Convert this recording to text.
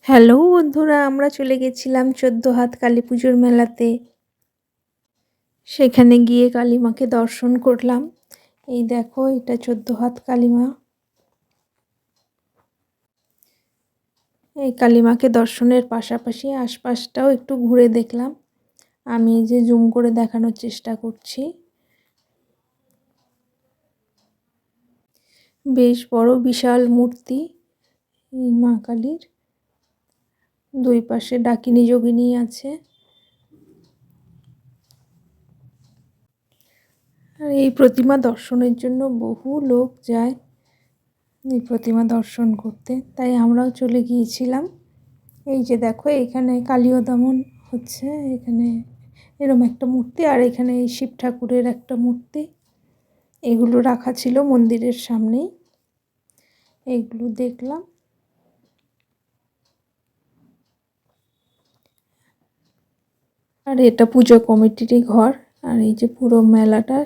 Hello বন্ধুরা, আমরা চলে গেছিলাম ১৪ হাত কালী পুজোর মেলাতে। সেখানে গিয়ে কালীমাকে দর্শন করলাম। এই দেখো, এটা ১৪ হাত কালীমা। এই কালীমাকে দর্শনের পাশাপাশি আশপাশটাও একটু ঘুরে দেখলাম। আমি যে জুম করে দেখানোর চেষ্টা করছি। বেশ বড় বিশাল মূর্তি এই মা কালীর। দুই পাশে ডাকিনী যোগিনী আছে। আর এই প্রতিমা দর্শনের জন্য বহু লোক যায় এই প্রতিমা দর্শন করতে, তাই আমরাও চলে গিয়েছিলাম। এই যে দেখো, এখানে কালীয় দমন হচ্ছে। এখানে এরম একটা মূর্তি, আর এখানে এই শিব ঠাকুরের একটা মূর্তি। এগুলো রাখা ছিল মন্দিরের সামনেই, এইগুলো দেখলাম। আর এটা পুজো কমিটিরই ঘর। আর এই যে পুরো মেলাটা